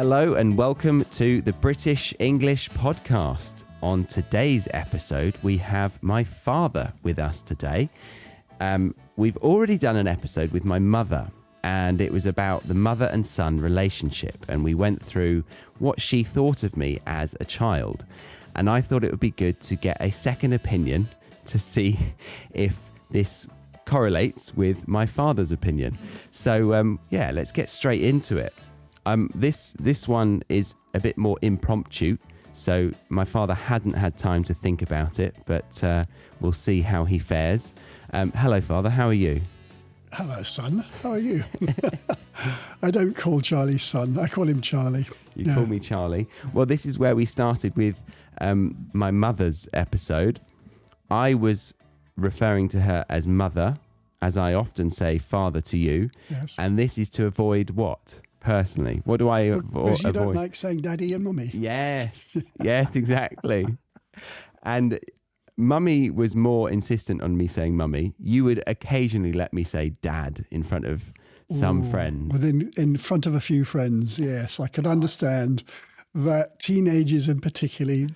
Hello and welcome to the British English podcast. On today's episode, we have my father with us today. We've already done an episode with my mother, and it was about the mother and son relationship, and we went through what she thought of me as a child. And I thought it would be good to get a second opinion to see if this correlates with my father's opinion. So let's get straight into it. This one is a bit more impromptu, so my father hasn't had time to think about it, but we'll see how he fares. Hello, Father, how are you? Hello, son. How are you? I don't call Charlie son. I call him Charlie. You call me Charlie. Well, this is where we started with my mother's episode. I was referring to her as mother, as I often say father to you. Yes. And this is to avoid what? Personally, what do I avoid? Because you don't like saying daddy and mummy. Yes, exactly. And mummy was more insistent on me saying mummy. You would occasionally let me say dad in front of some friends. In front of a few friends, yes. I could understand that teenagers in particularly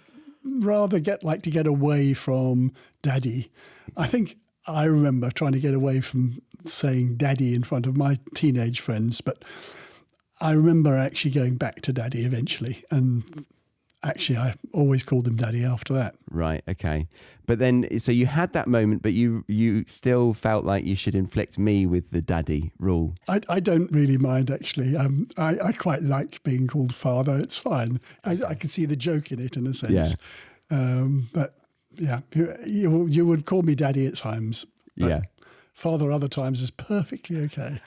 rather like to get away from daddy. I think I remember trying to get away from saying daddy in front of my teenage friends, but I remember actually going back to daddy eventually, and actually I always called him daddy after that. Right, okay. But then, so you had that moment, but you still felt like you should inflict me with the daddy rule. I don't really mind, actually. I quite like being called father. It's fine. I can see the joke in it in a sense. Yeah. But yeah, you would call me daddy at times. Yeah. Father other times is perfectly okay.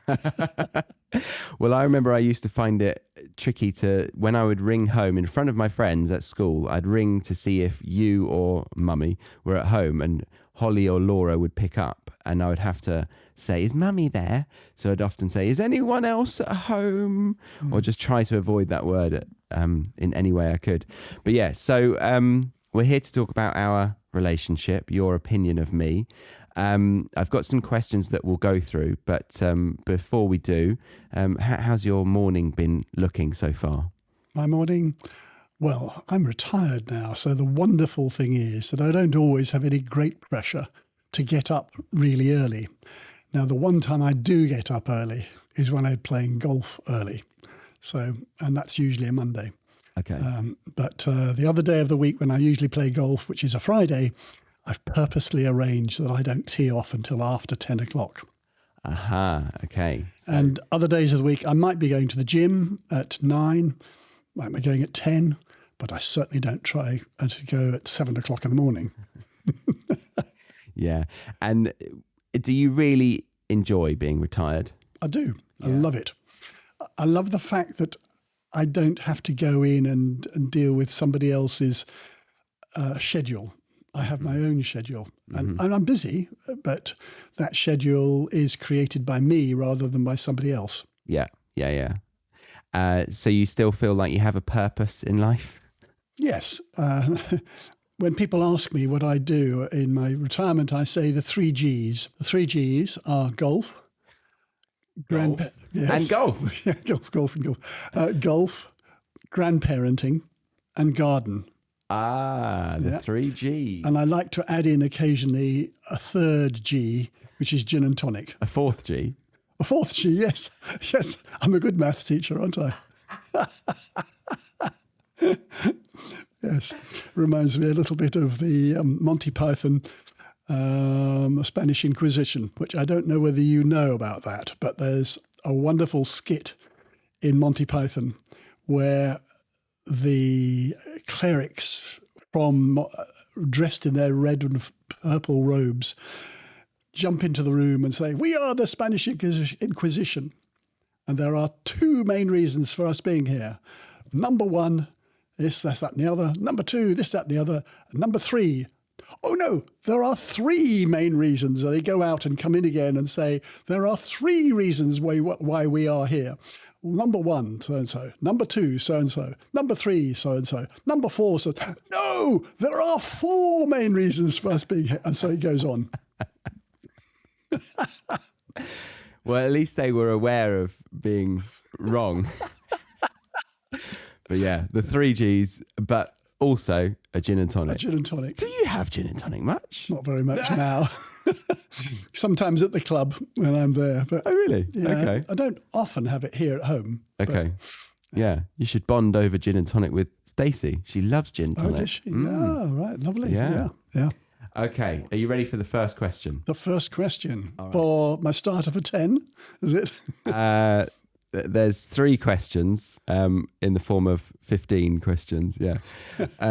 Well, I remember I used to find it tricky when I would ring home in front of my friends at school, I'd ring to see if you or mummy were at home, and Holly or Laura would pick up, and I would have to say, is mummy there? So I'd often say, is anyone else at home? Or just try to avoid that word in any way I could. But yeah, so we're here to talk about our relationship, your opinion of me. I've got some questions that we'll go through, but before we do, how's your morning been looking so far? My morning? Well, I'm retired now, so the wonderful thing is that I don't always have any great pressure to get up really early. Now, the one time I do get up early is when I'm playing golf early, and that's usually a Monday. Okay. But the other day of the week when I usually play golf, which is a Friday, I've purposely arranged that I don't tee off until after 10 o'clock. Aha, okay. So. And other days of the week, I might be going to the gym at 9, might be going at 10, but I certainly don't try to go at 7 o'clock in the morning. Yeah. And do you really enjoy being retired? I do. Yeah. I love it. I love the fact that I don't have to go in and deal with somebody else's schedule. I have my own schedule, and I'm busy, but that schedule is created by me rather than by somebody else. Yeah. So you still feel like you have a purpose in life? Yes. When people ask me what I do in my retirement, I say the 3 Gs. The 3 Gs are golf. Yes. And golf. Yeah, golf and golf. Golf, grandparenting, and garden. The 3 Gs. And I like to add in occasionally a 3rd G, which is gin and tonic. A 4th G? A 4th G, yes. Yes, I'm a good maths teacher, aren't I? Yes, reminds me a little bit of the Monty Python Spanish Inquisition, which I don't know whether you know about that, but there's a wonderful skit in Monty Python where the clerics dressed in their red and purple robes jump into the room and say, "We are the Spanish Inquisition, and there are 2 main reasons for us being here. Number 1, this, that, and the other. Number 2, this, that, and the other. And number 3, oh no, there are 3 main reasons." And they go out and come in again and say, there are 3 reasons why we are here. Number 1, so-and-so. Number 2, so-and-so. Number 3, so-and-so. Number 4, so... No, there are 4 main reasons for us being here. And so it goes on. Well, at least they were aware of being wrong. But yeah, the 3 Gs, but also a gin and A tonic. gin and tonic. Do you have gin and tonic much? Not very much now. Sometimes at the club when I'm there. But Oh, really? yeah, Okay. I don't often have it here at home. Okay. Yeah. You should bond over gin and tonic with Stacey. She loves gin and Oh, tonic. does she? Oh, right. Lovely. Yeah. Yeah. Okay. Are you ready for the first question? The first question for my starter for 10, is it? There's 3 questions in the form of 15 questions. Yeah.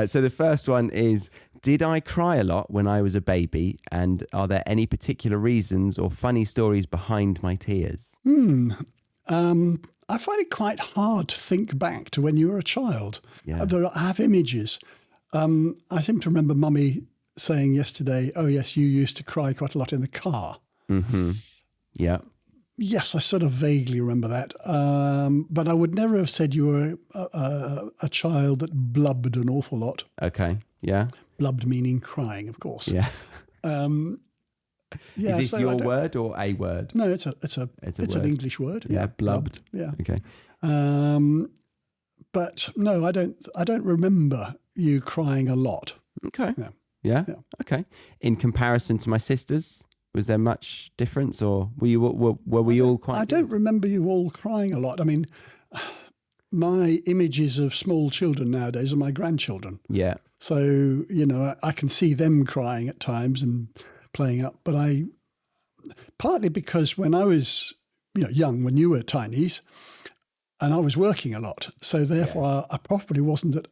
So the first one is, did I cry a lot when I was a baby? And are there any particular reasons or funny stories behind my tears? I find it quite hard to think back to when you were a child. Yeah. I have images. I seem to remember Mummy saying yesterday, oh, yes, you used to cry quite a lot in the car. Mm-hmm. Yeah. Yes, I sort of vaguely remember that. But I would never have said you were a child that blubbed an awful lot. Okay. Yeah. Blubbed meaning crying, of course. Yeah. Yeah, Is this so your word or a word? No, it's an word. English word. Yeah, blubbed. Yeah. Okay. But no, I don't remember you crying a lot. Okay. Yeah. Yeah. Yeah. Okay. In comparison to my sisters, was there much difference, or were we all quite? I don't remember you all crying a lot. I mean, my images of small children nowadays are my grandchildren. Yeah. So, I can see them crying at times and playing up. But partly because when I was young, when you were tinies, and I was working a lot. So therefore, I probably wasn't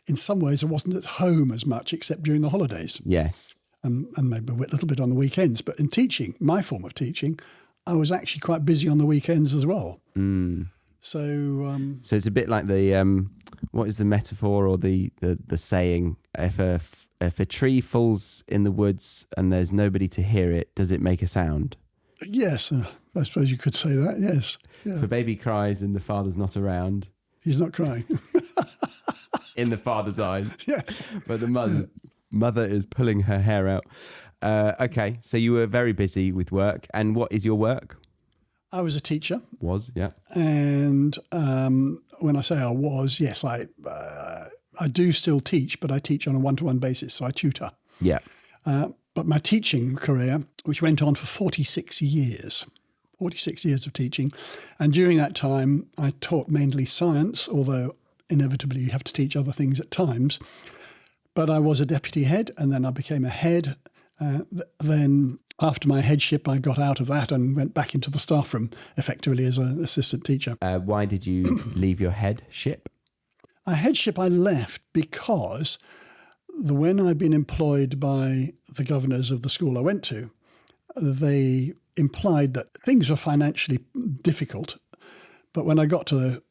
in some ways, I wasn't at home as much except during the holidays. Yes. And maybe a little bit on the weekends. But in teaching, my form of teaching, I was actually quite busy on the weekends as well. Mm. So it's a bit like the what is the metaphor or the saying? If a tree falls in the woods and there's nobody to hear it, does it make a sound? yes, I suppose you could say that. Yes. Yeah. If a baby cries and the father's not around, He's not crying. in the father's eyes, Yes. but the mother is pulling her hair out. Okay, so you were very busy with work, and what is your work? I was a teacher. Yeah. And when I say I was, yes, I do still teach, but I teach on a one-to-one basis, so I tutor. Yeah. But my teaching career, which went on for 46 years of teaching, and during that time I taught mainly science, although inevitably you have to teach other things at times. But I was a deputy head, and then I became a head. Then after my headship, I got out of that and went back into the staff room, effectively as an assistant teacher. Why did you leave your headship? A headship I left because when I'd been employed by the governors of the school I went to, they implied that things were financially difficult. But when I got to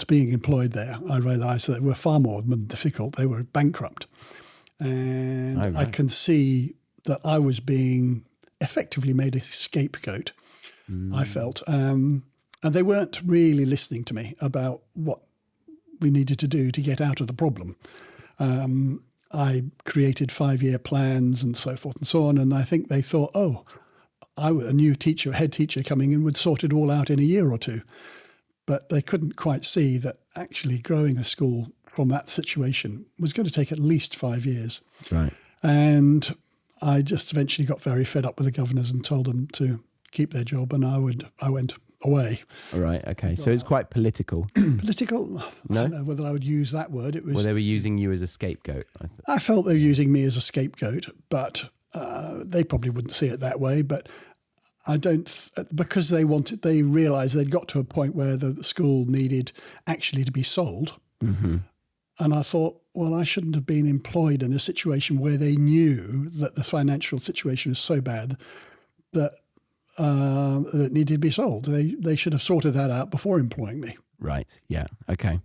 being employed there, I realised that they were far more than difficult. They were bankrupt. And Oh, right. I can see that I was being effectively made a scapegoat, I felt. And they weren't really listening to me about what we needed to do to get out of the problem. I created 5-year plans and so forth and so on. And I think they thought, a new teacher, head teacher coming in would sort it all out in a year or two. But they couldn't quite see that actually growing a school from that situation was going to take at least 5 years. Right. And I just eventually got very fed up with the governors and told them to keep their job, and I went away. All right. Okay. So it's quite political. Political? No? I don't know whether I would use that word. It was. Well, they were using you as a scapegoat, I think. I felt they were using me as a scapegoat, but they probably wouldn't see it that way. But I don't, because they realised they'd got to a point where the school needed actually to be sold. Mm-hmm. And I thought, well, I shouldn't have been employed in a situation where they knew that the financial situation was so bad that it needed to be sold. They should have sorted that out before employing me. Right. Yeah. Okay.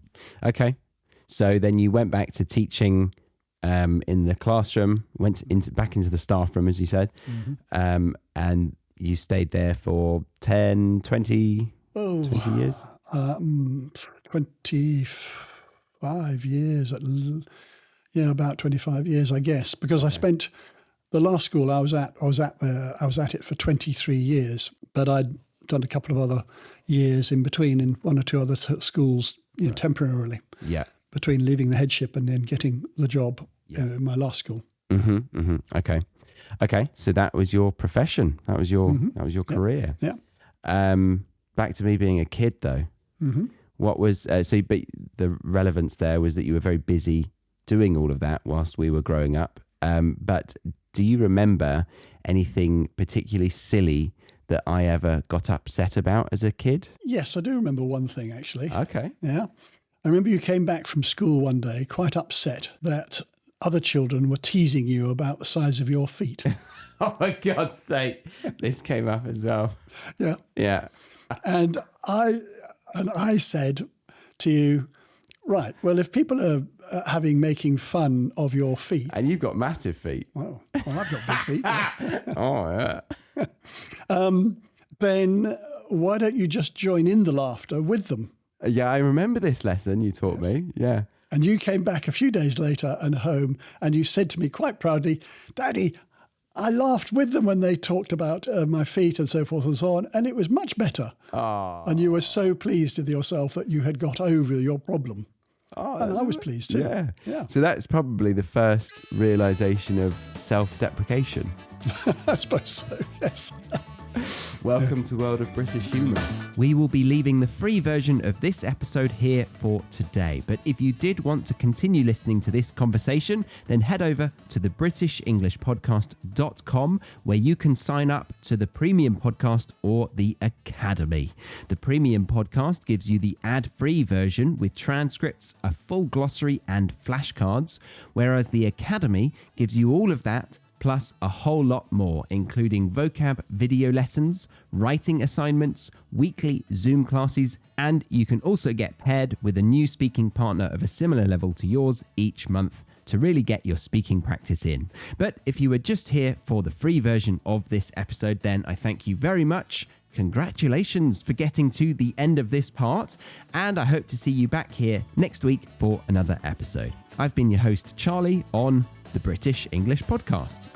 So then you went back to teaching in the classroom, back into the staff room, as you said, and you stayed there for 10, 20 years? 25 years. About 25 years, I guess, because I spent the last school I was at it for 23 years, but I'd done a couple of other years in between in one or two other schools, temporarily. Yeah. between leaving the headship and then getting the job in my law school. Okay. So that was your profession. That was your career. Yeah. Back to me being a kid though. What was but the relevance there was that you were very busy doing all of that whilst we were growing up. But do you remember anything particularly silly that I ever got upset about as a kid? Yes, I do remember one thing actually. Okay. Yeah. I remember you came back from school one day quite upset that other children were teasing you about the size of your feet. Oh, for God's sake. This came up as well. Yeah. Yeah. And I said to you, right, well, if people are making fun of your feet. And you've got massive feet. Well, I've got big feet. Yeah. Oh, yeah. Then why don't you just join in the laughter with them? Yeah, I remember this lesson you taught me. Yeah. And you came back a few days later and home and you said to me quite proudly, Daddy, I laughed with them when they talked about my feet and so forth and so on, and it was much better. Oh. And you were so pleased with yourself that you had got over your problem. Oh, And I was pleased too. Yeah. So that's probably the first realization of self-deprecation. I suppose so, yes. Welcome to World of British Humour. We will be leaving the free version of this episode here for today. But if you did want to continue listening to this conversation, then head over to the BritishEnglishPodcast.com, where you can sign up to the Premium Podcast or the Academy. The Premium Podcast gives you the ad-free version with transcripts, a full glossary and flashcards, whereas the Academy gives you all of that plus a whole lot more, including vocab video lessons, writing assignments, weekly Zoom classes, and you can also get paired with a new speaking partner of a similar level to yours each month to really get your speaking practice in. But if you were just here for the free version of this episode, then I thank you very much. Congratulations for getting to the end of this part, and I hope to see you back here next week for another episode. I've been your host, Charlie, on the British English Podcast.